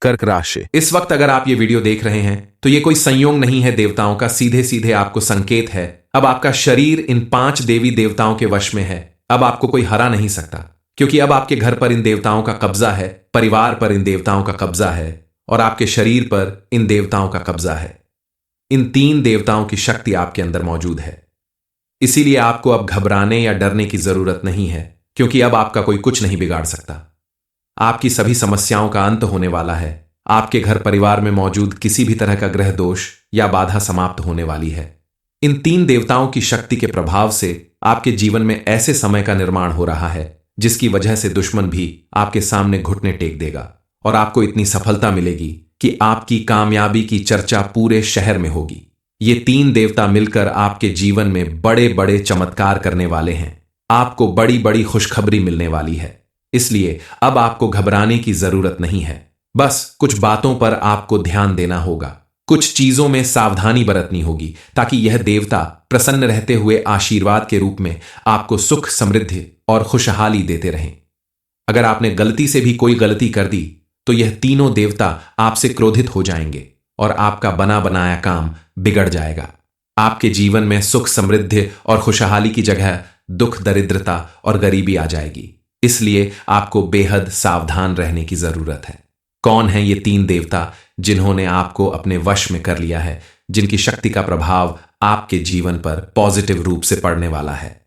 कर्क राशि। इस वक्त अगर आप ये वीडियो देख रहे हैं तो ये कोई संयोग नहीं है देवताओं का, सीधे सीधे आपको संकेत है। अब आपका शरीर इन 5 देवी देवताओं के वश में है। अब आपको कोई हरा नहीं सकता, क्योंकि अब आपके घर पर इन देवताओं का कब्जा है, परिवार पर इन देवताओं का कब्जा है और आपके शरीर पर इन देवताओं का कब्जा है। इन 3 देवताओं की शक्ति आपके अंदर मौजूद है। इसीलिए आपको अब घबराने या डरने की जरूरत नहीं है, क्योंकि अब आपका कोई कुछ नहीं बिगाड़ सकता। आपकी सभी समस्याओं का अंत होने वाला है। आपके घर परिवार में मौजूद किसी भी तरह का ग्रह दोष या बाधा समाप्त होने वाली है। इन 3 देवताओं की शक्ति के प्रभाव से आपके जीवन में ऐसे समय का निर्माण हो रहा है जिसकी वजह से दुश्मन भी आपके सामने घुटने टेक देगा और आपको इतनी सफलता मिलेगी कि आपकी कामयाबी की चर्चा पूरे शहर में होगी। ये 3 देवता मिलकर आपके जीवन में बड़े बड़े चमत्कार करने वाले हैं। आपको बड़ी बड़ी खुशखबरी मिलने वाली है। इसलिए अब आपको घबराने की जरूरत नहीं है। बस कुछ बातों पर आपको ध्यान देना होगा, कुछ चीजों में सावधानी बरतनी होगी, ताकि यह देवता प्रसन्न रहते हुए आशीर्वाद के रूप में आपको सुख, समृद्धि और खुशहाली देते रहें। अगर आपने गलती से भी कोई गलती कर दी तो यह तीनों देवता आपसे क्रोधित हो जाएंगे और आपका बना बनाया काम बिगड़ जाएगा। आपके जीवन में सुख, समृद्धि और खुशहाली की जगह दुख, दरिद्रता और गरीबी आ जाएगी। इसलिए आपको बेहद सावधान रहने की जरूरत है। कौन है ये 3 देवता जिन्होंने आपको अपने वश में कर लिया है, जिनकी शक्ति का प्रभाव आपके जीवन पर पॉजिटिव रूप से पड़ने वाला है?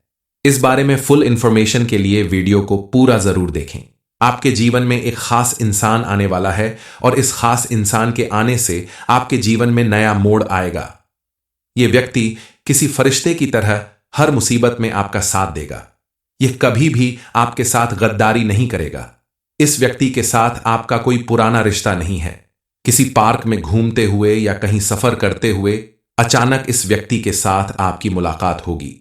इस बारे में फुल इंफॉर्मेशन के लिए वीडियो को पूरा जरूर देखें। आपके जीवन में एक खास इंसान आने वाला है और इस खास इंसान के आने से आपके जीवन में नया मोड़ आएगा। यह व्यक्ति किसी फरिश्ते की तरह हर मुसीबत में आपका साथ देगा। यह कभी भी आपके साथ गद्दारी नहीं करेगा। इस व्यक्ति के साथ आपका कोई पुराना रिश्ता नहीं है। किसी पार्क में घूमते हुए या कहीं सफर करते हुए अचानक इस व्यक्ति के साथ आपकी मुलाकात होगी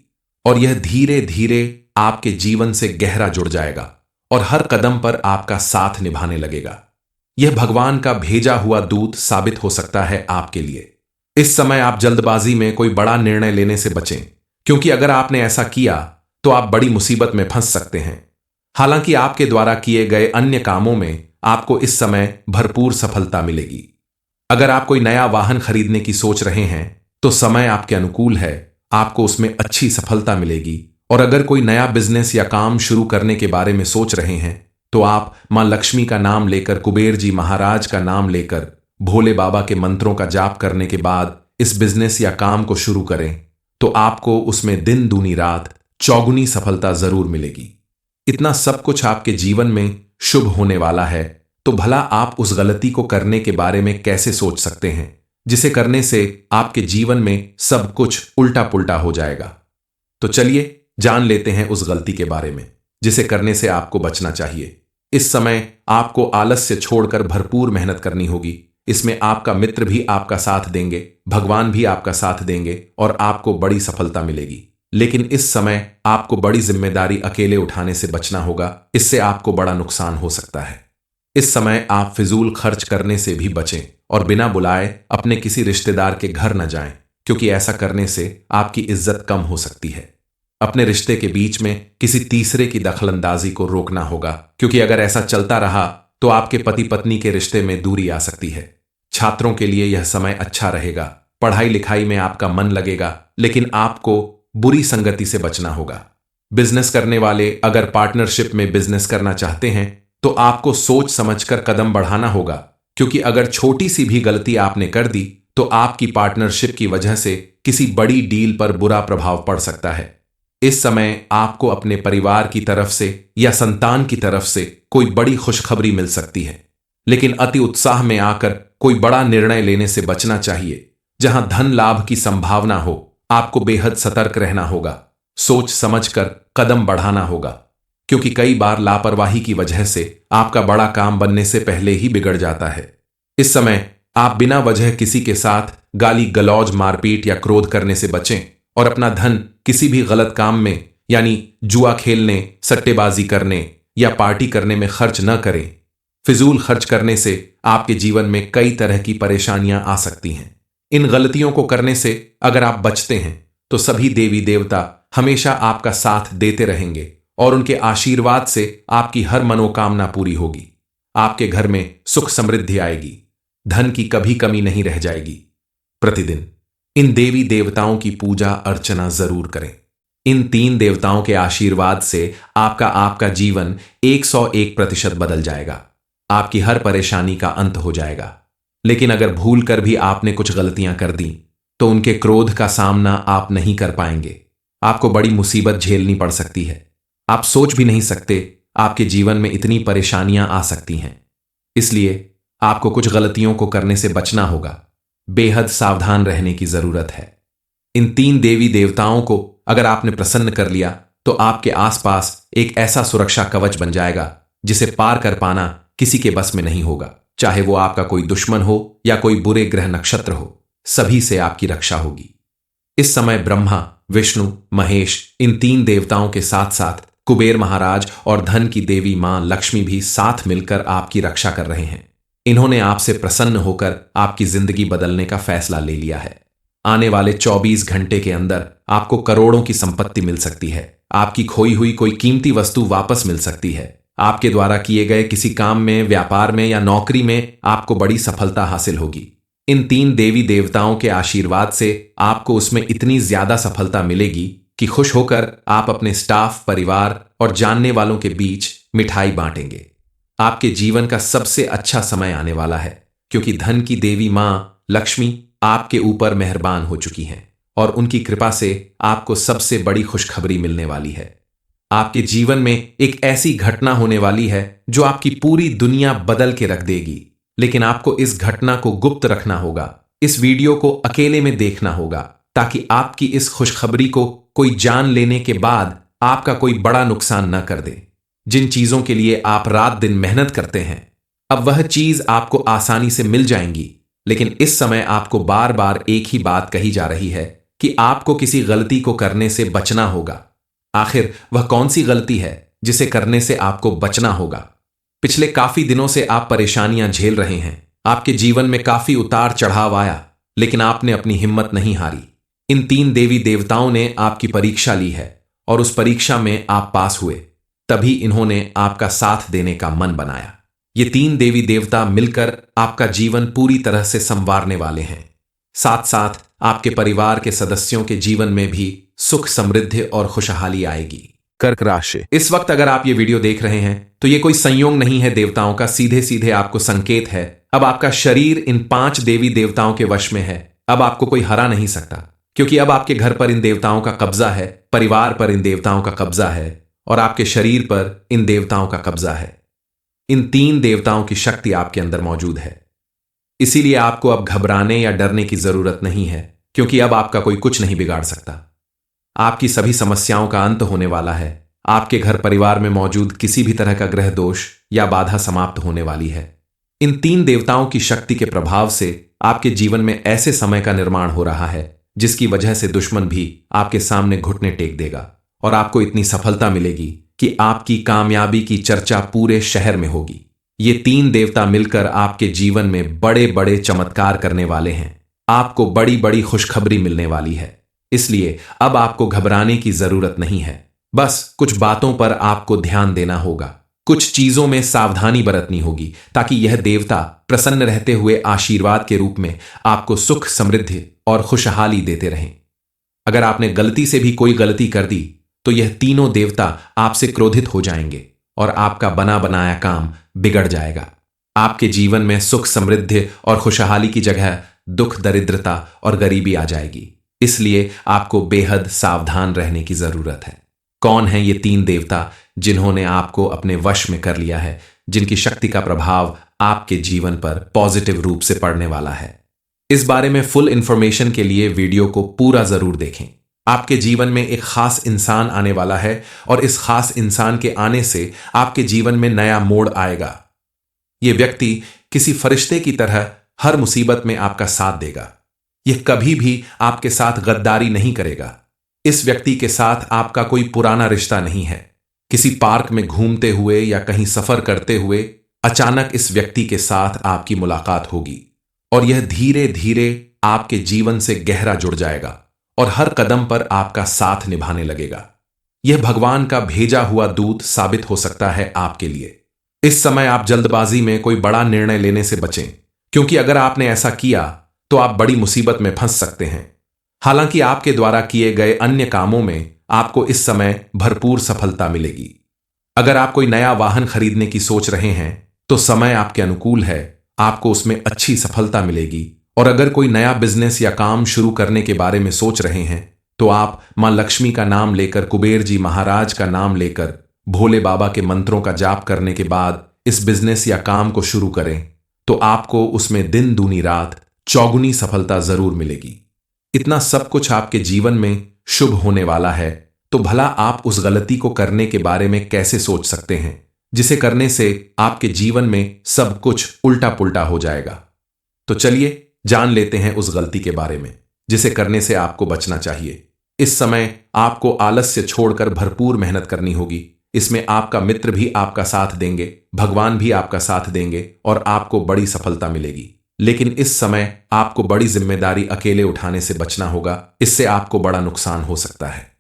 और यह धीरे धीरे आपके जीवन से गहरा जुड़ जाएगा और हर कदम पर आपका साथ निभाने लगेगा। यह भगवान का भेजा हुआ दूत साबित हो सकता है आपके लिए। इस समय आप जल्दबाजी में कोई बड़ा निर्णय लेने से बचें, क्योंकि अगर आपने ऐसा किया तो आप बड़ी मुसीबत में फंस सकते हैं। हालांकि आपके द्वारा किए गए अन्य कामों में आपको इस समय भरपूर सफलता मिलेगी। अगर आप कोई नया वाहन खरीदने की सोच रहे हैं तो समय आपके अनुकूल है, आपको उसमें अच्छी सफलता मिलेगी। और अगर कोई नया बिजनेस या काम शुरू करने के बारे में सोच रहे हैं तो आप मां लक्ष्मी का नाम लेकर, कुबेर जी महाराज का नाम लेकर, भोले बाबा के मंत्रों का जाप करने के बाद इस बिजनेस या काम को शुरू करें तो आपको उसमें दिन दूनी रात चौगुनी सफलता जरूर मिलेगी। इतना सब कुछ आपके जीवन में शुभ होने वाला है, तो भला आप उस गलती को करने के बारे में कैसे सोच सकते हैं जिसे करने से आपके जीवन में सब कुछ उल्टा पुल्टा हो जाएगा? तो चलिए जान लेते हैं उस गलती के बारे में जिसे करने से आपको बचना चाहिए। इस समय आपको आलस्य छोड़कर भरपूर मेहनत करनी होगी। इसमें आपका मित्र भी आपका साथ देंगे, भगवान भी आपका साथ देंगे और आपको बड़ी सफलता मिलेगी। लेकिन इस समय आपको बड़ी जिम्मेदारी अकेले उठाने से बचना होगा, इससे आपको बड़ा नुकसान हो सकता है। इस समय आप फिजूल खर्च करने से भी बचें और बिना बुलाए अपने किसी रिश्तेदार के घर न जाएं, क्योंकि ऐसा करने से आपकी इज्जत कम हो सकती है। अपने रिश्ते के बीच में किसी तीसरे की दखलंदाजी को रोकना होगा, क्योंकि अगर ऐसा चलता रहा तो आपके पति पत्नी के रिश्ते में दूरी आ सकती है। छात्रों के लिए यह समय अच्छा रहेगा। पढ़ाई लिखाई में आपका मन लगेगा, लेकिन आपको बुरी संगति से बचना होगा। बिजनेस करने वाले अगर पार्टनरशिप में बिजनेस करना चाहते हैं तो आपको सोच समझकर कदम बढ़ाना होगा, क्योंकि अगर छोटी सी भी गलती आपने कर दी तो आपकी पार्टनरशिप की वजह से किसी बड़ी डील पर बुरा प्रभाव पड़ सकता है। इस समय आपको अपने परिवार की तरफ से या संतान की तरफ से कोई बड़ी खुशखबरी मिल सकती है, लेकिन अति उत्साह में आकर कोई बड़ा निर्णय लेने से बचना चाहिए। जहां धन लाभ की संभावना हो, आपको बेहद सतर्क रहना होगा। सोच समझकर कदम बढ़ाना होगा, क्योंकि कई बार लापरवाही की वजह से आपका बड़ा काम बनने से पहले ही बिगड़ जाता है। इस समय आप बिना वजह किसी के साथ गाली गलौज, मारपीट या क्रोध करने से बचें और अपना धन किसी भी गलत काम में, यानी जुआ खेलने, सट्टेबाजी करने या पार्टी करने में खर्च न करें। फिजूल खर्च करने से आपके जीवन में कई तरह की परेशानियां आ सकती हैं। इन गलतियों को करने से अगर आप बचते हैं तो सभी देवी देवता हमेशा आपका साथ देते रहेंगे और उनके आशीर्वाद से आपकी हर मनोकामना पूरी होगी। आपके घर में सुख समृद्धि आएगी, धन की कभी कमी नहीं रह जाएगी। प्रतिदिन इन देवी देवताओं की पूजा अर्चना जरूर करें। इन 3 देवताओं के आशीर्वाद से आपका जीवन 101% बदल जाएगा। आपकी हर परेशानी का अंत हो जाएगा। लेकिन अगर भूल कर भी आपने कुछ गलतियां कर दी तो उनके क्रोध का सामना आप नहीं कर पाएंगे। आपको बड़ी मुसीबत झेलनी पड़ सकती है। आप सोच भी नहीं सकते आपके जीवन में इतनी परेशानियां आ सकती हैं। इसलिए आपको कुछ गलतियों को करने से बचना होगा। बेहद सावधान रहने की जरूरत है। इन 3 देवी देवताओं को अगर आपने प्रसन्न कर लिया तो आपके आसपास एक ऐसा सुरक्षा कवच बन जाएगा जिसे पार कर पाना किसी के बस में नहीं होगा। चाहे वो आपका कोई दुश्मन हो या कोई बुरे ग्रह नक्षत्र हो, सभी से आपकी रक्षा होगी। इस समय ब्रह्मा, विष्णु, महेश, इन 3 देवताओं के साथ साथ कुबेर महाराज और धन की देवी मां लक्ष्मी भी साथ मिलकर आपकी रक्षा कर रहे हैं। इन्होंने आपसे प्रसन्न होकर आपकी जिंदगी बदलने का फैसला ले लिया है। आने वाले 24 घंटे के अंदर आपको करोड़ों की संपत्ति मिल सकती है। आपकी खोई हुई कोई कीमती वस्तु वापस मिल सकती है। आपके द्वारा किए गए किसी काम में, व्यापार में या नौकरी में आपको बड़ी सफलता हासिल होगी। इन 3 देवी देवताओं के आशीर्वाद से आपको उसमें इतनी ज्यादा सफलता मिलेगी कि खुश होकर आप अपने स्टाफ, परिवार और जानने वालों के बीच मिठाई बांटेंगे। आपके जीवन का सबसे अच्छा समय आने वाला है, क्योंकि धन की देवी मां लक्ष्मी आपके ऊपर मेहरबान हो चुकी हैं और उनकी कृपा से आपको सबसे बड़ी खुशखबरी मिलने वाली है। आपके जीवन में एक ऐसी घटना होने वाली है जो आपकी पूरी दुनिया बदल के रख देगी। लेकिन आपको इस घटना को गुप्त रखना होगा। इस वीडियो को अकेले में देखना होगा ताकि आपकी इस खुशखबरी को कोई जान लेने के बाद आपका कोई बड़ा नुकसान न कर दे। जिन चीजों के लिए आप रात दिन मेहनत करते हैं, अब वह चीज आपको आसानी से मिल जाएंगी। लेकिन इस समय आपको बार बार एक ही बात कही जा रही है कि आपको किसी गलती को करने से बचना होगा। आखिर वह कौन सी गलती है जिसे करने से आपको बचना होगा? पिछले काफी दिनों से आप परेशानियां झेल रहे हैं। आपके जीवन में काफी उतार चढ़ाव आया, लेकिन आपने अपनी हिम्मत नहीं हारी। इन 3 देवी देवताओं ने आपकी परीक्षा ली है और उस परीक्षा में आप पास हुए। तभी इन्होंने आपका साथ देने का मन बनाया। ये 3 देवी देवता मिलकर आपका जीवन पूरी तरह से संवारने वाले हैं। साथ साथ आपके परिवार के सदस्यों के जीवन में भी सुख, समृद्धि और खुशहाली आएगी। कर्क राशि, इस वक्त अगर आप ये वीडियो देख रहे हैं तो ये कोई संयोग नहीं है देवताओं का, सीधे सीधे आपको संकेत है। अब आपका शरीर इन 5 देवी देवताओं के वश में है। अब आपको कोई हरा नहीं सकता, क्योंकि अब आपके घर पर इन देवताओं का कब्जा है, परिवार पर इन देवताओं का कब्जा है और आपके शरीर पर इन देवताओं का कब्जा है। इन 3 देवताओं की शक्ति आपके अंदर मौजूद है। इसीलिए आपको अब घबराने या डरने की जरूरत नहीं है, क्योंकि अब आपका कोई कुछ नहीं बिगाड़ सकता। आपकी सभी समस्याओं का अंत होने वाला है। आपके घर परिवार में मौजूद किसी भी तरह का ग्रह दोष या बाधा समाप्त होने वाली है। इन 3 देवताओं की शक्ति के प्रभाव से आपके जीवन में ऐसे समय का निर्माण हो रहा है जिसकी वजह से दुश्मन भी आपके सामने घुटने टेक देगा और आपको इतनी सफलता मिलेगी कि आपकी कामयाबी की चर्चा पूरे शहर में होगी। ये 3 देवता मिलकर आपके जीवन में बड़े बड़े चमत्कार करने वाले हैं। आपको बड़ी बड़ी खुशखबरी मिलने वाली है। इसलिए अब आपको घबराने की जरूरत नहीं है। बस कुछ बातों पर आपको ध्यान देना होगा, कुछ चीजों में सावधानी बरतनी होगी ताकि यह देवता प्रसन्न रहते हुए आशीर्वाद के रूप में आपको सुख, समृद्धि और खुशहाली देते रहें। अगर आपने गलती से भी कोई गलती कर दी तो यह तीनों देवता आपसे क्रोधित हो जाएंगे और आपका बना बनाया काम बिगड़ जाएगा। आपके जीवन में सुख, समृद्धि और खुशहाली की जगह दुख, दरिद्रता और गरीबी आ जाएगी। इसलिए आपको बेहद सावधान रहने की जरूरत है। कौन है ये 3 देवता जिन्होंने आपको अपने वश में कर लिया है, जिनकी शक्ति का प्रभाव आपके जीवन पर पॉजिटिव रूप से पड़ने वाला है? इस बारे में फुल इंफॉर्मेशन के लिए वीडियो को पूरा जरूर देखें। आपके जीवन में एक खास इंसान आने वाला है और इस खास इंसान के आने से आपके जीवन में नया मोड़ आएगा। यह व्यक्ति किसी फरिश्ते की तरह हर मुसीबत में आपका साथ देगा। यह कभी भी आपके साथ गद्दारी नहीं करेगा। इस व्यक्ति के साथ आपका कोई पुराना रिश्ता नहीं है। किसी पार्क में घूमते हुए या कहीं सफर करते हुए अचानक इस व्यक्ति के साथ आपकी मुलाकात होगी और यह धीरे धीरे आपके जीवन से गहरा जुड़ जाएगा और हर कदम पर आपका साथ निभाने लगेगा। यह भगवान का भेजा हुआ दूत साबित हो सकता है आपके लिए। इस समय आप जल्दबाजी में कोई बड़ा निर्णय लेने से बचें, क्योंकि अगर आपने ऐसा किया तो आप बड़ी मुसीबत में फंस सकते हैं। हालांकि आपके द्वारा किए गए अन्य कामों में आपको इस समय भरपूर सफलता मिलेगी। अगर आप कोई नया वाहन खरीदने की सोच रहे हैं तो समय आपके अनुकूल है, आपको उसमें अच्छी सफलता मिलेगी। और अगर कोई नया बिजनेस या काम शुरू करने के बारे में सोच रहे हैं तो आप मां लक्ष्मी का नाम लेकर, कुबेर जी महाराज का नाम लेकर, भोले बाबा के मंत्रों का जाप करने के बाद इस बिजनेस या काम को शुरू करें तो आपको उसमें दिन दूनी रात चौगुनी सफलता जरूर मिलेगी। इतना सब कुछ आपके जीवन में शुभ होने वाला है, तो भला आप उस गलती को करने के बारे में कैसे सोच सकते हैं जिसे करने से आपके जीवन में सब कुछ उल्टा पुल्टा हो जाएगा। तो चलिए जान लेते हैं उस गलती के बारे में जिसे करने से आपको बचना चाहिए। इस समय आपको आलस्य छोड़कर भरपूर मेहनत करनी होगी। इसमें आपका मित्र भी आपका साथ देंगे, भगवान भी आपका साथ देंगे और आपको बड़ी सफलता मिलेगी। लेकिन इस समय आपको बड़ी जिम्मेदारी अकेले उठाने से बचना होगा, इससे आपको बड़ा नुकसान हो सकता है।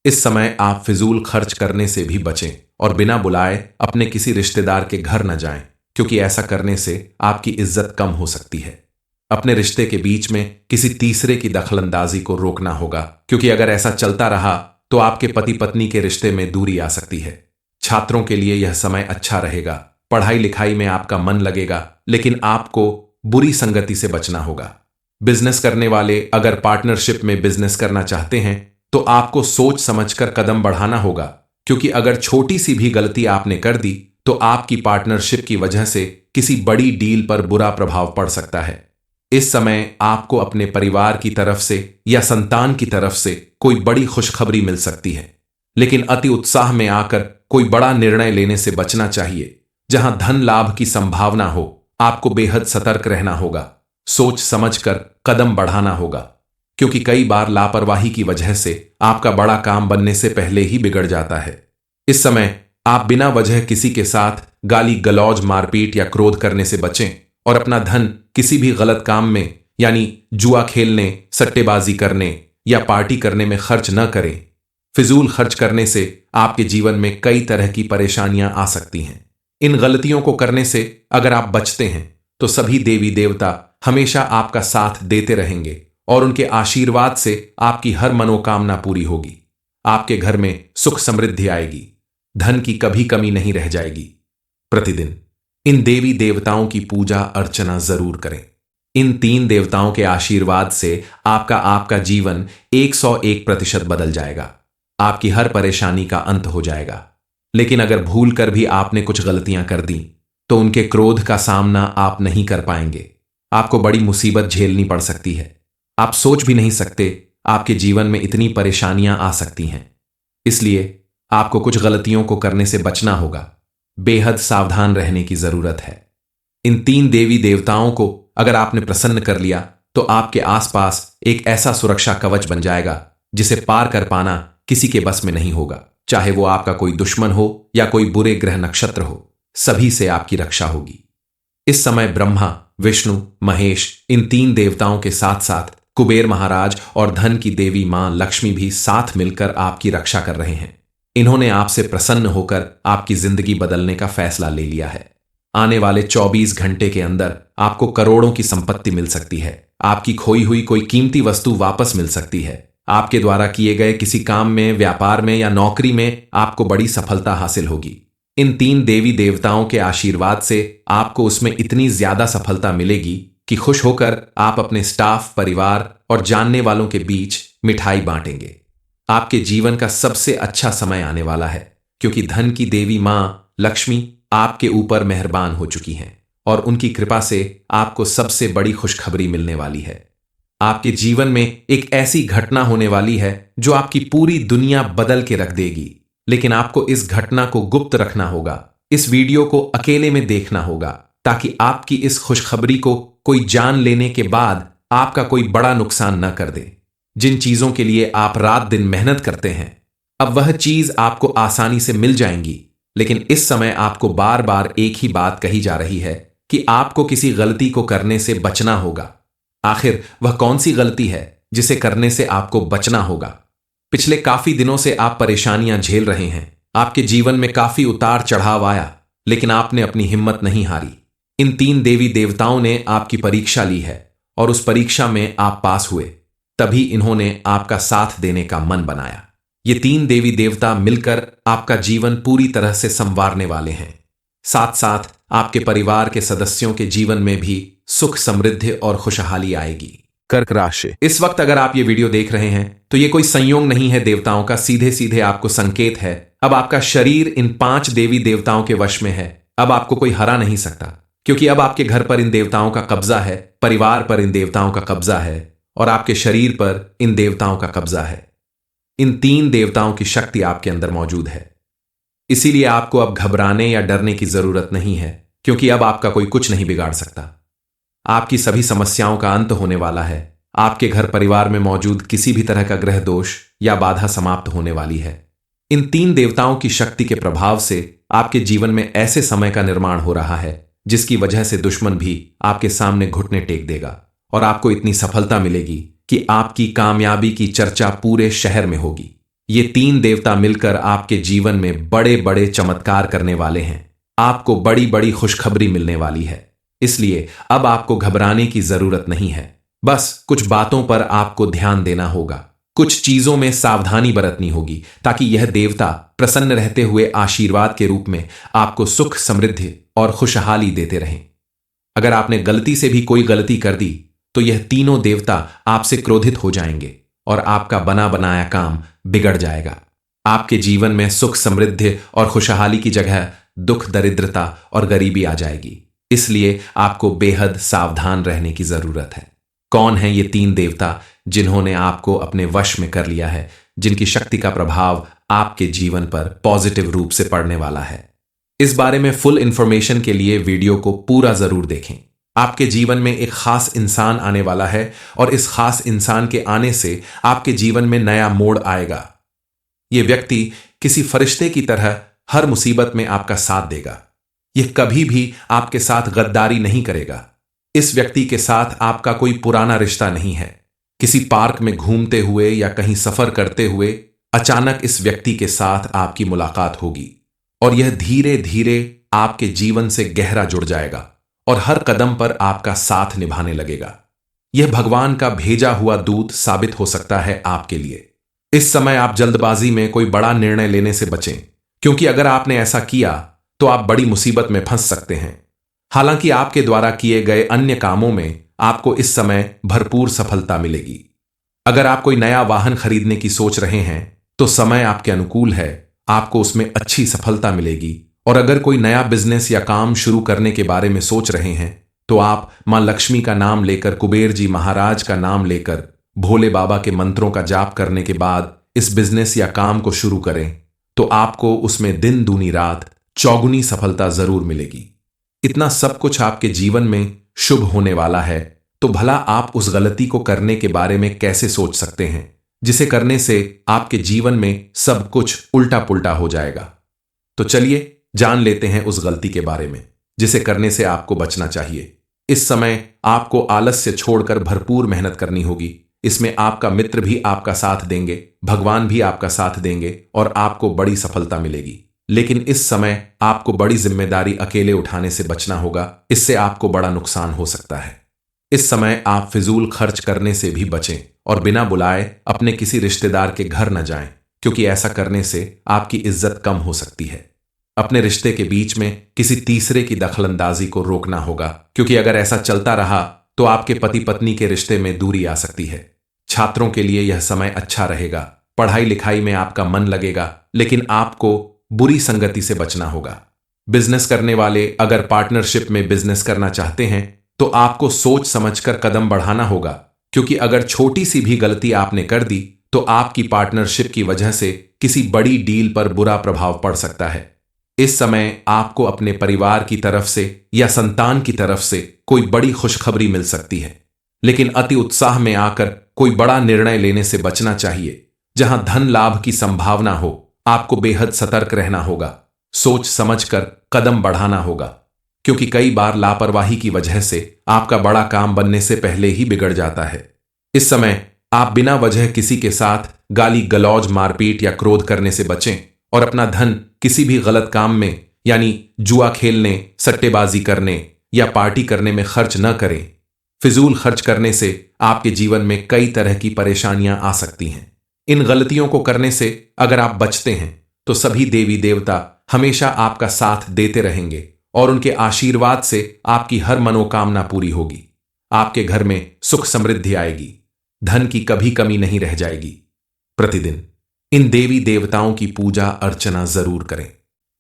इस समय आप फिजूल खर्च करने से भी बचें और बिना बुलाए अपने किसी रिश्तेदार के घर न जाएं, क्योंकि ऐसा करने से आपकी इज्जत कम हो सकती है। अपने रिश्ते के बीच में किसी तीसरे की दखलंदाजी को रोकना होगा, क्योंकि अगर ऐसा चलता रहा तो आपके पति पत्नी के रिश्ते में दूरी आ सकती है। छात्रों के लिए यह समय अच्छा रहेगा, पढ़ाई लिखाई में आपका मन लगेगा, लेकिन आपको बुरी संगति से बचना होगा। बिजनेस करने वाले अगर पार्टनरशिप में बिजनेस करना चाहते हैं तो आपको सोच समझकर कदम बढ़ाना होगा, क्योंकि अगर छोटी सी भी गलती आपने कर दी तो आपकी पार्टनरशिप की वजह से किसी बड़ी डील पर बुरा प्रभाव पड़ सकता है। इस समय आपको अपने परिवार की तरफ से या संतान की तरफ से कोई बड़ी खुशखबरी मिल सकती है, लेकिन अति उत्साह में आकर कोई बड़ा निर्णय लेने से बचना चाहिए। जहां धन लाभ की संभावना हो, आपको बेहद सतर्क रहना होगा, सोच समझकर कदम बढ़ाना होगा, क्योंकि कई बार लापरवाही की वजह से आपका बड़ा काम बनने से पहले ही बिगड़ जाता है। इस समय आप बिना वजह किसी के साथ गाली गलौज, मारपीट या क्रोध करने से बचें और अपना धन किसी भी गलत काम में यानी जुआ खेलने, सट्टेबाजी करने या पार्टी करने में खर्च न करें। फिजूल खर्च करने से आपके जीवन में कई तरह की परेशानियां आ सकती हैं। इन गलतियों को करने से अगर आप बचते हैं तो सभी देवी देवता हमेशा आपका साथ देते रहेंगे और उनके आशीर्वाद से आपकी हर मनोकामना पूरी होगी। आपके घर में सुख समृद्धि आएगी, धन की कभी कमी नहीं रह जाएगी। प्रतिदिन इन देवी देवताओं की पूजा अर्चना जरूर करें। इन 3 देवताओं के आशीर्वाद से आपका जीवन 101% बदल जाएगा। आपकी हर परेशानी का अंत हो जाएगा। लेकिन अगर भूल कर भी आपने कुछ गलतियां कर दी तो उनके क्रोध का सामना आप नहीं कर पाएंगे। आपको बड़ी मुसीबत झेलनी पड़ सकती है। आप सोच भी नहीं सकते आपके जीवन में इतनी परेशानियां आ सकती हैं। इसलिए आपको कुछ गलतियों को करने से बचना होगा, बेहद सावधान रहने की जरूरत है। इन 3 देवी देवताओं को अगर आपने प्रसन्न कर लिया तो आपके आसपास एक ऐसा सुरक्षा कवच बन जाएगा जिसे पार कर पाना किसी के बस में नहीं होगा। चाहे वो आपका कोई दुश्मन हो या कोई बुरे ग्रह नक्षत्र हो, सभी से आपकी रक्षा होगी। इस समय ब्रह्मा, विष्णु, महेश, इन 3 देवताओं के साथ साथ कुबेर महाराज और धन की देवी मां लक्ष्मी भी साथ मिलकर आपकी रक्षा कर रहे हैं। इन्होंने आपसे प्रसन्न होकर आपकी जिंदगी बदलने का फैसला ले लिया है। आने वाले 24 घंटे के अंदर आपको करोड़ों की संपत्ति मिल सकती है। आपकी खोई हुई कोई कीमती वस्तु वापस मिल सकती है। आपके द्वारा किए गए किसी काम में, व्यापार में या नौकरी में आपको बड़ी सफलता हासिल होगी। इन 3 देवी देवताओं के आशीर्वाद से आपको उसमें इतनी ज्यादा सफलता मिलेगी कि खुश होकर आप अपने स्टाफ, परिवार और जानने वालों के बीच मिठाई बांटेंगे। आपके जीवन का सबसे अच्छा समय आने वाला है, क्योंकि धन की देवी मां लक्ष्मी आपके ऊपर मेहरबान हो चुकी हैं और उनकी कृपा से आपको सबसे बड़ी खुशखबरी मिलने वाली है। आपके जीवन में एक ऐसी घटना होने वाली है जो आपकी पूरी दुनिया बदल के रख देगी, लेकिन आपको इस घटना को गुप्त रखना होगा। इस वीडियो को अकेले में देखना होगा ताकि आपकी इस खुशखबरी को कोई जान लेने के बाद आपका कोई बड़ा नुकसान न कर दे। जिन चीजों के लिए आप रात दिन मेहनत करते हैं, अब वह चीज आपको आसानी से मिल जाएंगी, लेकिन इस समय आपको बार बार एक ही बात कही जा रही है कि आपको किसी गलती को करने से बचना होगा। आखिर वह कौन सी गलती है जिसे करने से आपको बचना होगा? पिछले काफी दिनों से आप परेशानियां झेल रहे हैं। आपके जीवन में काफी उतार चढ़ाव आया, लेकिन आपने अपनी हिम्मत नहीं हारी। इन 3 देवी देवताओं ने आपकी परीक्षा ली है और उस परीक्षा में आप पास हुए, तभी इन्होंने आपका साथ देने का मन बनाया। ये 3 देवी देवता मिलकर आपका जीवन पूरी तरह से संवारने वाले हैं। साथ साथ आपके परिवार के सदस्यों के जीवन में भी सुख, समृद्धि और खुशहाली आएगी। कर्क राशि। इस वक्त अगर आप ये वीडियो देख रहे हैं तो ये कोई संयोग नहीं है देवताओं का, सीधे सीधे आपको संकेत है। अब आपका शरीर इन 5 देवी देवताओं के वश में है। अब आपको कोई हरा नहीं सकता, क्योंकि अब आपके घर पर इन देवताओं का कब्जा है, परिवार पर इन देवताओं का कब्जा है और आपके शरीर पर इन देवताओं का कब्जा है। इन 3 देवताओं की शक्ति आपके अंदर मौजूद है। इसीलिए आपको अब घबराने या डरने की जरूरत नहीं है, क्योंकि अब आपका कोई कुछ नहीं बिगाड़ सकता। आपकी सभी समस्याओं का अंत होने वाला है। आपके घर परिवार में मौजूद किसी भी तरह का ग्रह दोष या बाधा समाप्त होने वाली है। इन 3 देवताओं की शक्ति के प्रभाव से आपके जीवन में ऐसे समय का निर्माण हो रहा है जिसकी वजह से दुश्मन भी आपके सामने घुटने टेक देगा और आपको इतनी सफलता मिलेगी कि आपकी कामयाबी की चर्चा पूरे शहर में होगी। ये 3 देवता मिलकर आपके जीवन में बड़े बड़े चमत्कार करने वाले हैं। आपको बड़ी बड़ी खुशखबरी मिलने वाली है। इसलिए अब आपको घबराने की जरूरत नहीं है। बस कुछ बातों पर आपको ध्यान देना होगा, कुछ चीजों में सावधानी बरतनी होगी, ताकि यह देवता प्रसन्न रहते हुए आशीर्वाद के रूप में आपको सुख, समृद्धि और खुशहाली देते रहें। अगर आपने गलती से भी कोई गलती कर दी तो यह तीनों देवता आपसे क्रोधित हो जाएंगे और आपका बना बनाया काम बिगड़ जाएगा। आपके जीवन में सुख, समृद्धि और खुशहाली की जगह दुख, दरिद्रता और गरीबी आ जाएगी। इसलिए आपको बेहद सावधान रहने की जरूरत है। कौन है ये 3 देवता जिन्होंने आपको अपने वश में कर लिया है, जिनकी शक्ति का प्रभाव आपके जीवन पर पॉजिटिव रूप से पड़ने वाला है? इस बारे में फुल इंफॉर्मेशन के लिए वीडियो को पूरा जरूर देखें। आपके जीवन में एक खास इंसान आने वाला है और इस खास इंसान के आने से आपके जीवन में नया मोड़ आएगा। यह व्यक्ति किसी फरिश्ते की तरह हर मुसीबत में आपका साथ देगा। यह कभी भी आपके साथ गद्दारी नहीं करेगा। इस व्यक्ति के साथ आपका कोई पुराना रिश्ता नहीं है। किसी पार्क में घूमते हुए या कहीं सफर करते हुए अचानक इस व्यक्ति के साथ आपकी मुलाकात होगी और यह धीरे धीरे आपके जीवन से गहरा जुड़ जाएगा और हर कदम पर आपका साथ निभाने लगेगा। यह भगवान का भेजा हुआ दूत साबित हो सकता है आपके लिए। इस समय आप जल्दबाजी में कोई बड़ा निर्णय लेने से बचें, क्योंकि अगर आपने ऐसा किया तो आप बड़ी मुसीबत में फंस सकते हैं। हालांकि आपके द्वारा किए गए अन्य कामों में आपको इस समय भरपूर सफलता मिलेगी। अगर आप कोई नया वाहन खरीदने की सोच रहे हैं तो समय आपके अनुकूल है, आपको उसमें अच्छी सफलता मिलेगी। और अगर कोई नया बिजनेस या काम शुरू करने के बारे में सोच रहे हैं तो आप मां लक्ष्मी का नाम लेकर, कुबेर जी महाराज का नाम लेकर, भोले बाबा के मंत्रों का जाप करने के बाद इस बिजनेस या काम को शुरू करें तो आपको उसमें दिन दूनी रात चौगुनी सफलता जरूर मिलेगी। इतना सब कुछ आपके जीवन में शुभ होने वाला है, तो भला आप उस गलती को करने के बारे में कैसे सोच सकते हैं जिसे करने से आपके जीवन में सब कुछ उल्टा पुल्टा हो जाएगा? तो चलिए जान लेते हैं उस गलती के बारे में जिसे करने से आपको बचना चाहिए। इस समय आपको आलस्य छोड़कर भरपूर मेहनत करनी होगी। इसमें आपका मित्र भी आपका साथ देंगे, भगवान भी आपका साथ देंगे और आपको बड़ी सफलता मिलेगी। लेकिन इस समय आपको बड़ी जिम्मेदारी अकेले उठाने से बचना होगा, इससे आपको बड़ा नुकसान हो सकता है। इस समय आप फिजूल खर्च करने से भी बचें और बिना बुलाए अपने किसी रिश्तेदार के घर न जाएं, क्योंकि ऐसा करने से आपकी इज्जत कम हो सकती है। अपने रिश्ते के बीच में किसी तीसरे की दखलंदाजी को रोकना होगा, क्योंकि अगर ऐसा चलता रहा तो आपके पति पत्नी के रिश्ते में दूरी आ सकती है। छात्रों के लिए यह समय अच्छा रहेगा। पढ़ाई लिखाई में आपका मन लगेगा, लेकिन आपको बुरी संगति से बचना होगा। बिजनेस करने वाले अगर पार्टनरशिप में बिजनेस करना चाहते हैं तो आपको सोच समझकर कदम बढ़ाना होगा, क्योंकि अगर छोटी सी भी गलती आपने कर दी तो आपकी पार्टनरशिप की वजह से किसी बड़ी डील पर बुरा प्रभाव पड़ सकता है। इस समय आपको अपने परिवार की तरफ से या संतान की तरफ से कोई बड़ी खुशखबरी मिल सकती है, लेकिन अति उत्साह में आकर कोई बड़ा निर्णय लेने से बचना चाहिए। जहां धन लाभ की संभावना हो, आपको बेहद सतर्क रहना होगा। सोच समझकर कदम बढ़ाना होगा, क्योंकि कई बार लापरवाही की वजह से आपका बड़ा काम बनने से पहले ही बिगड़ जाता है। इस समय आप बिना वजह किसी के साथ गाली गलौज, मारपीट या क्रोध करने से बचें और अपना धन किसी भी गलत काम में यानी जुआ खेलने, सट्टेबाजी करने या पार्टी करने में खर्च न करें। फिजूल खर्च करने से आपके जीवन में कई तरह की परेशानियां आ सकती हैं। इन गलतियों को करने से अगर आप बचते हैं तो सभी देवी देवता हमेशा आपका साथ देते रहेंगे और उनके आशीर्वाद से आपकी हर मनोकामना पूरी होगी। आपके घर में सुख समृद्धि आएगी, धन की कभी कमी नहीं रह जाएगी। प्रतिदिन इन देवी देवताओं की पूजा अर्चना जरूर करें।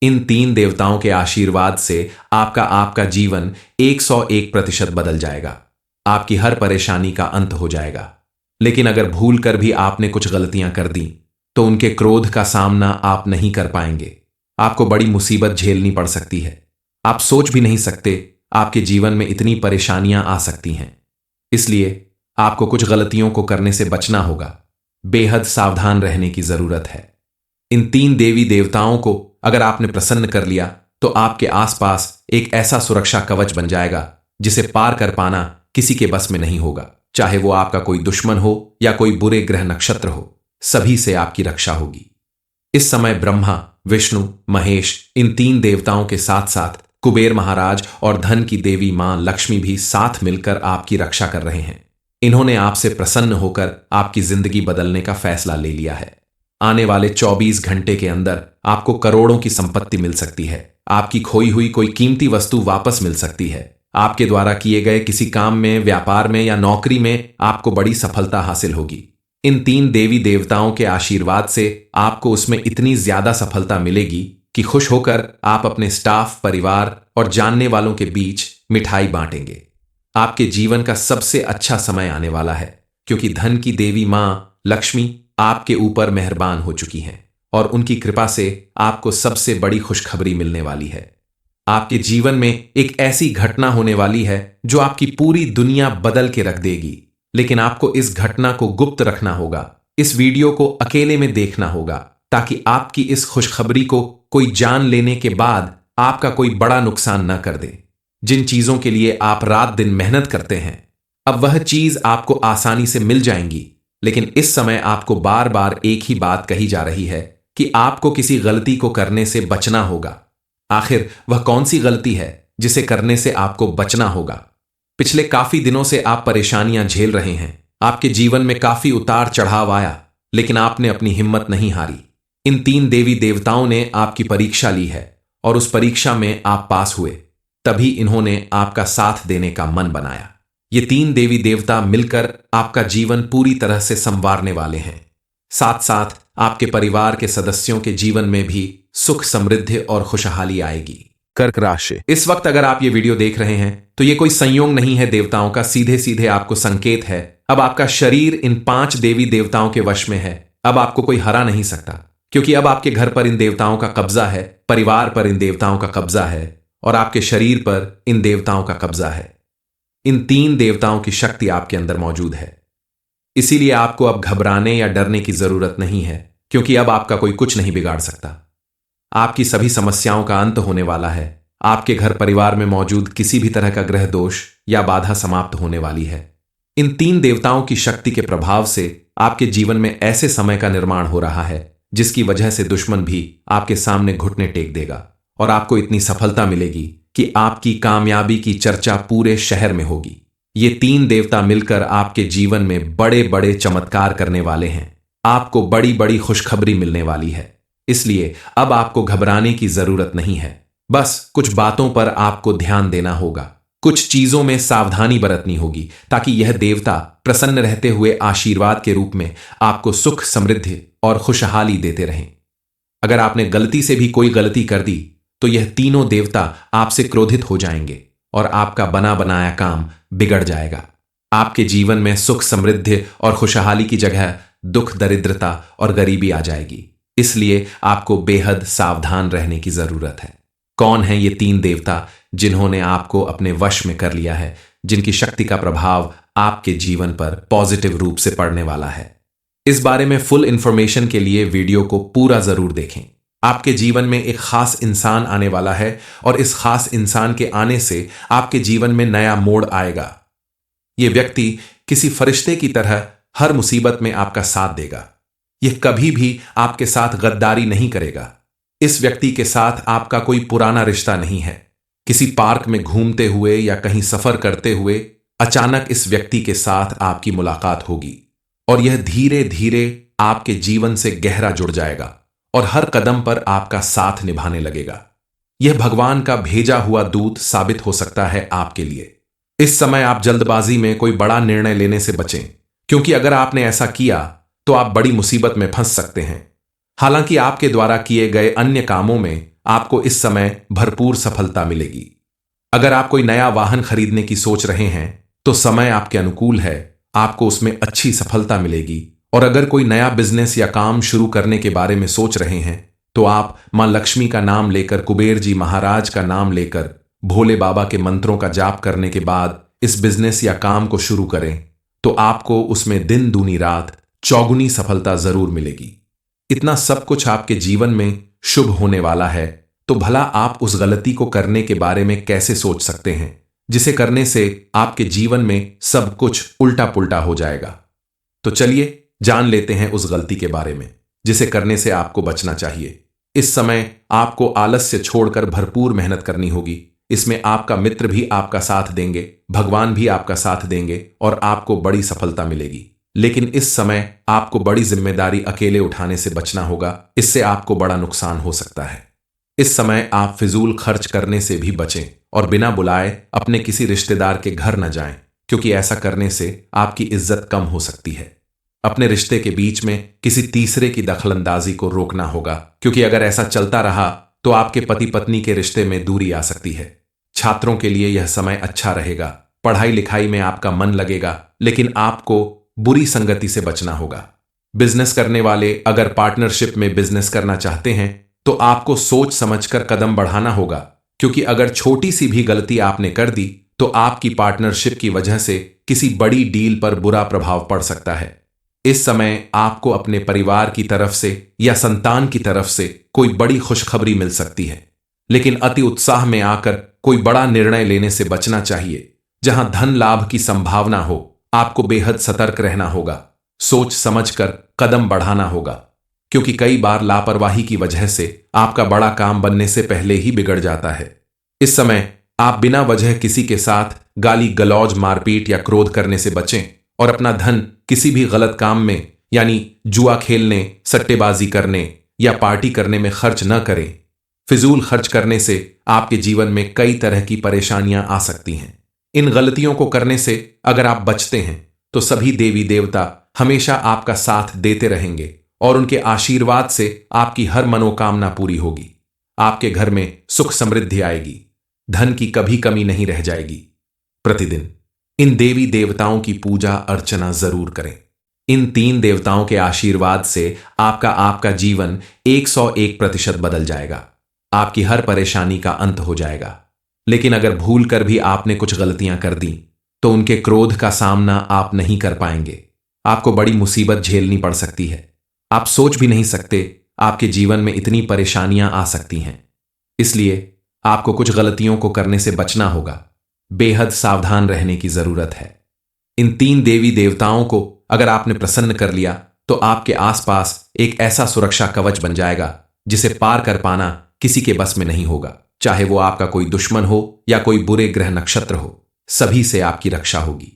इन 3 देवताओं के आशीर्वाद से आपका जीवन 101% बदल जाएगा। आपकी हर परेशानी का अंत हो जाएगा। लेकिन अगर भूल कर भी आपने कुछ गलतियां कर दी तो उनके क्रोध का सामना आप नहीं कर पाएंगे। आपको बड़ी मुसीबत झेलनी पड़ सकती है। आप सोच भी नहीं सकते आपके जीवन में इतनी परेशानियां आ सकती हैं। इसलिए आपको कुछ गलतियों को करने से बचना होगा। बेहद सावधान रहने की जरूरत है। इन 3 देवी देवताओं को अगर आपने प्रसन्न कर लिया तो आपके आसपास एक ऐसा सुरक्षा कवच बन जाएगा जिसे पार कर पाना किसी के बस में नहीं होगा। चाहे वो आपका कोई दुश्मन हो या कोई बुरे ग्रह नक्षत्र हो, सभी से आपकी रक्षा होगी। इस समय ब्रह्मा, विष्णु, महेश, इन 3 देवताओं के साथ साथ कुबेर महाराज और धन की देवी मां लक्ष्मी भी साथ मिलकर आपकी रक्षा कर रहे हैं। इन्होंने आपसे प्रसन्न होकर आपकी जिंदगी बदलने का फैसला ले लिया है। आने वाले 24 घंटे के अंदर आपको करोड़ों की संपत्ति मिल सकती है। आपकी खोई हुई कोई कीमती वस्तु वापस मिल सकती है। आपके द्वारा किए गए किसी काम में, व्यापार में या नौकरी में आपको बड़ी सफलता हासिल होगी। इन 3 देवी देवताओं के आशीर्वाद से आपको उसमें इतनी ज्यादा सफलता मिलेगी कि खुश होकर आप अपने स्टाफ, परिवार और जानने वालों के बीच मिठाई बांटेंगे। आपके जीवन का सबसे अच्छा समय आने वाला है क्योंकि धन की देवी मां लक्ष्मी आपके ऊपर मेहरबान हो चुकी हैं और उनकी कृपा से आपको सबसे बड़ी खुशखबरी मिलने वाली है। आपके जीवन में एक ऐसी घटना होने वाली है जो आपकी पूरी दुनिया बदल के रख देगी। लेकिन आपको इस घटना को गुप्त रखना होगा। इस वीडियो को अकेले में देखना होगा ताकि आपकी इस खुशखबरी को कोई जान लेने के बाद आपका कोई बड़ा नुकसान न कर दे। जिन चीजों के लिए आप रात दिन मेहनत करते हैं, अब वह चीज आपको आसानी से मिल जाएंगी। लेकिन इस समय आपको बार बार एक ही बात कही जा रही है कि आपको किसी गलती को करने से बचना होगा। आखिर वह कौन सी गलती है जिसे करने से आपको बचना होगा? पिछले काफी दिनों से आप परेशानियां झेल रहे हैं। आपके जीवन में काफी उतार चढ़ाव आया, लेकिन आपने अपनी हिम्मत नहीं हारी। इन 3 देवी देवताओं ने आपकी परीक्षा ली है और उस परीक्षा में आप पास हुए। तभी इन्होंने आपका साथ देने का मन बनाया। ये 3 देवी देवता मिलकर आपका जीवन पूरी तरह से संवारने वाले हैं। साथ साथ आपके परिवार के सदस्यों के जीवन में भी सुख, समृद्धि और खुशहाली आएगी। कर्क राशि। इस वक्त अगर आप ये वीडियो देख रहे हैं तो ये कोई संयोग नहीं है देवताओं का, सीधे सीधे आपको संकेत है। अब आपका शरीर इन 5 देवी देवताओं के वश में है। अब आपको कोई हरा नहीं सकता क्योंकि अब आपके घर पर इन देवताओं का कब्जा है, परिवार पर इन देवताओं का कब्जा है और आपके शरीर पर इन देवताओं का कब्जा है। इन 3 देवताओं की शक्ति आपके अंदर मौजूद है। इसीलिए आपको अब घबराने या डरने की जरूरत नहीं है क्योंकि अब आपका कोई कुछ नहीं बिगाड़ सकता। आपकी सभी समस्याओं का अंत होने वाला है। आपके घर परिवार में मौजूद किसी भी तरह का ग्रह दोष या बाधा समाप्त होने वाली है। इन 3 देवताओं की शक्ति के प्रभाव से आपके जीवन में ऐसे समय का निर्माण हो रहा है जिसकी वजह से दुश्मन भी आपके सामने घुटने टेक देगा और आपको इतनी सफलता मिलेगी कि आपकी कामयाबी की चर्चा पूरे शहर में होगी। ये 3 देवता मिलकर आपके जीवन में बड़े बड़े चमत्कार करने वाले हैं। आपको बड़ी बड़ी खुशखबरी मिलने वाली है। इसलिए अब आपको घबराने की जरूरत नहीं है। बस कुछ बातों पर आपको ध्यान देना होगा, कुछ चीजों में सावधानी बरतनी होगी ताकि यह देवता प्रसन्न रहते हुए आशीर्वाद के रूप में आपको सुख, समृद्धि और खुशहाली देते रहें। अगर आपने गलती से भी कोई गलती कर दी तो यह तीनों देवता आपसे क्रोधित हो जाएंगे और आपका बना बनाया काम बिगड़ जाएगा। आपके जीवन में सुख, समृद्धि और खुशहाली की जगह दुख, दरिद्रता और गरीबी आ जाएगी। इसलिए आपको बेहद सावधान रहने की जरूरत है। कौन है ये 3 देवता जिन्होंने आपको अपने वश में कर लिया है, जिनकी शक्ति का प्रभाव आपके जीवन पर पॉजिटिव रूप से पड़ने वाला है? इस बारे में फुल इंफॉर्मेशन के लिए वीडियो को पूरा जरूर देखें। आपके जीवन में एक खास इंसान आने वाला है और इस खास इंसान के आने से आपके जीवन में नया मोड़ आएगा। यह व्यक्ति किसी फरिश्ते की तरह हर मुसीबत में आपका साथ देगा। यह कभी भी आपके साथ गद्दारी नहीं करेगा। इस व्यक्ति के साथ आपका कोई पुराना रिश्ता नहीं है। किसी पार्क में घूमते हुए या कहीं सफर करते हुए अचानक इस व्यक्ति के साथ आपकी मुलाकात होगी और यह धीरे धीरे आपके जीवन से गहरा जुड़ जाएगा और हर कदम पर आपका साथ निभाने लगेगा। यह भगवान का भेजा हुआ दूत साबित हो सकता है आपके लिए। इस समय आप जल्दबाजी में कोई बड़ा निर्णय लेने से बचें, क्योंकि अगर आपने ऐसा किया तो आप बड़ी मुसीबत में फंस सकते हैं। हालांकि आपके द्वारा किए गए अन्य कामों में आपको इस समय भरपूर सफलता मिलेगी। अगर आप कोई नया वाहन खरीदने की सोच रहे हैं तो समय आपके अनुकूल है, आपको उसमें अच्छी सफलता मिलेगी। और अगर कोई नया बिजनेस या काम शुरू करने के बारे में सोच रहे हैं तो आप मां लक्ष्मी का नाम लेकर, कुबेर जी महाराज का नाम लेकर, भोले बाबा के मंत्रों का जाप करने के बाद इस बिजनेस या काम को शुरू करें तो आपको उसमें दिन दूनी रात चौगुनी सफलता जरूर मिलेगी। इतना सब कुछ आपके जीवन में शुभ होने वाला है, तो भला आप उस गलती को करने के बारे में कैसे सोच सकते हैं जिसे करने से आपके जीवन में सब कुछ उल्टा पुल्टा हो जाएगा। तो चलिए जान लेते हैं उस गलती के बारे में जिसे करने से आपको बचना चाहिए। इस समय आपको आलस्य छोड़कर भरपूर मेहनत करनी होगी। इसमें आपका मित्र भी आपका साथ देंगे, भगवान भी आपका साथ देंगे और आपको बड़ी सफलता मिलेगी। लेकिन इस समय आपको बड़ी जिम्मेदारी अकेले उठाने से बचना होगा, इससे आपको बड़ा नुकसान हो सकता है। इस समय आप फिजूल खर्च करने से भी बचें और बिना बुलाए अपने किसी रिश्तेदार के घर न जाएं, क्योंकि ऐसा करने से आपकी इज्जत कम हो सकती है। अपने रिश्ते के बीच में किसी तीसरे की दखलंदाजी को रोकना होगा, क्योंकि अगर ऐसा चलता रहा तो आपके पति पत्नी के रिश्ते में दूरी आ सकती है। छात्रों के लिए यह समय अच्छा रहेगा, पढ़ाई लिखाई में आपका मन लगेगा, लेकिन आपको बुरी संगति से बचना होगा। बिजनेस करने वाले अगर पार्टनरशिप में बिजनेस करना चाहते हैं तो आपको सोच समझकर कदम बढ़ाना होगा, क्योंकि अगर छोटी सी भी गलती आपने कर दी तो आपकी पार्टनरशिप की वजह से किसी बड़ी डील पर बुरा प्रभाव पड़ सकता है। इस समय आपको अपने परिवार की तरफ से या संतान की तरफ से कोई बड़ी खुशखबरी मिल सकती है, लेकिन अति उत्साह में आकर कोई बड़ा निर्णय लेने से बचना चाहिए। जहां धन लाभ की संभावना हो, आपको बेहद सतर्क रहना होगा, सोच समझकर कदम बढ़ाना होगा, क्योंकि कई बार लापरवाही की वजह से आपका बड़ा काम बनने से पहले ही बिगड़ जाता है। इस समय आप बिना वजह किसी के साथ गाली गलौज, मारपीट या क्रोध करने से बचें और अपना धन किसी भी गलत काम में, यानी जुआ खेलने, सट्टेबाजी करने या पार्टी करने में खर्च न करें। फिजूल खर्च करने से आपके जीवन में कई तरह की परेशानियां आ सकती हैं। इन गलतियों को करने से अगर आप बचते हैं तो सभी देवी देवता हमेशा आपका साथ देते रहेंगे और उनके आशीर्वाद से आपकी हर मनोकामना पूरी होगी। आपके घर में सुख समृद्धि आएगी, धन की कभी कमी नहीं रह जाएगी। प्रतिदिन इन देवी देवताओं की पूजा अर्चना जरूर करें। इन 3 देवताओं के आशीर्वाद से आपका जीवन 101% बदल जाएगा। आपकी हर परेशानी का अंत हो जाएगा। लेकिन अगर भूल कर भी आपने कुछ गलतियां कर दी तो उनके क्रोध का सामना आप नहीं कर पाएंगे। आपको बड़ी मुसीबत झेलनी पड़ सकती है। आप सोच भी नहीं सकते आपके जीवन में इतनी परेशानियां आ सकती हैं। इसलिए आपको कुछ गलतियों को करने से बचना होगा। बेहद सावधान रहने की जरूरत है। इन 3 देवी देवताओं को अगर आपने प्रसन्न कर लिया तो आपके आसपास एक ऐसा सुरक्षा कवच बन जाएगा जिसे पार कर पाना किसी के बस में नहीं होगा। चाहे वो आपका कोई दुश्मन हो या कोई बुरे ग्रह नक्षत्र हो, सभी से आपकी रक्षा होगी।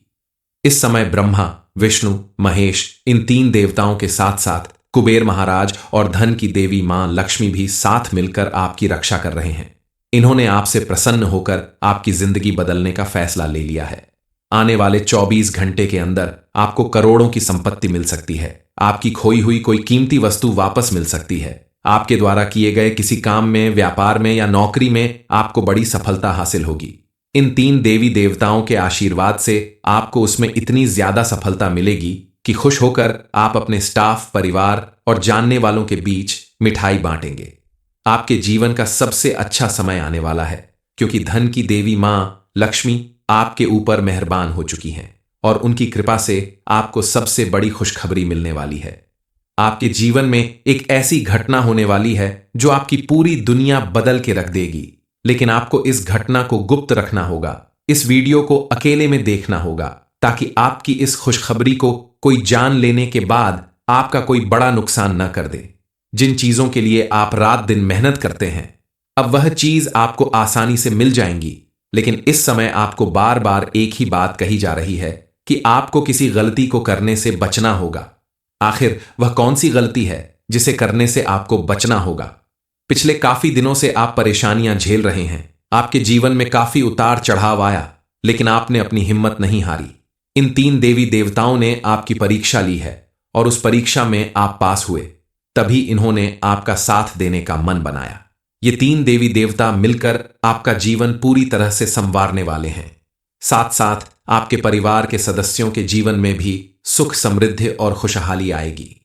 इस समय ब्रह्मा, विष्णु, महेश, इन 3 देवताओं के साथ साथ कुबेर महाराज और धन की देवी मां लक्ष्मी भी साथ मिलकर आपकी रक्षा कर रहे हैं। इन्होंने आपसे प्रसन्न होकर आपकी जिंदगी बदलने का फैसला ले लिया है। आने वाले 24 घंटे के अंदर आपको करोड़ों की संपत्ति मिल सकती है। आपकी खोई हुई कोई कीमती वस्तु वापस मिल सकती है। आपके द्वारा किए गए किसी काम में, व्यापार में या नौकरी में आपको बड़ी सफलता हासिल होगी। इन 3 देवी देवताओं के आशीर्वाद से आपको उसमें इतनी ज्यादा सफलता मिलेगी कि खुश होकर आप अपने स्टाफ, परिवार और जानने वालों के बीच मिठाई बांटेंगे। आपके जीवन का सबसे अच्छा समय आने वाला है, क्योंकि धन की देवी मां लक्ष्मी आपके ऊपर मेहरबान हो चुकी हैं और उनकी कृपा से आपको सबसे बड़ी खुशखबरी मिलने वाली है। आपके जीवन में एक ऐसी घटना होने वाली है जो आपकी पूरी दुनिया बदल के रख देगी, लेकिन आपको इस घटना को गुप्त रखना होगा। इस वीडियो को अकेले में देखना होगा ताकि आपकी इस खुशखबरी को कोई जान लेने के बाद आपका कोई बड़ा नुकसान न कर दे। जिन चीजों के लिए आप रात दिन मेहनत करते हैं, अब वह चीज आपको आसानी से मिल जाएंगी। लेकिन इस समय आपको बार बार एक ही बात कही जा रही है कि आपको किसी गलती को करने से बचना होगा। आखिर वह कौन सी गलती है जिसे करने से आपको बचना होगा? पिछले काफी दिनों से आप परेशानियां झेल रहे हैं। आपके जीवन में काफी उतार चढ़ाव आया, लेकिन आपने अपनी हिम्मत नहीं हारी। इन 3 देवी देवताओं ने आपकी परीक्षा ली है और उस परीक्षा में आप पास हुए। तभी इन्होंने आपका साथ देने का मन बनाया। ये 3 देवी देवता मिलकर आपका जीवन पूरी तरह से संवारने वाले हैं। साथ साथ आपके परिवार के सदस्यों के जीवन में भी सुख, समृद्धि और खुशहाली आएगी।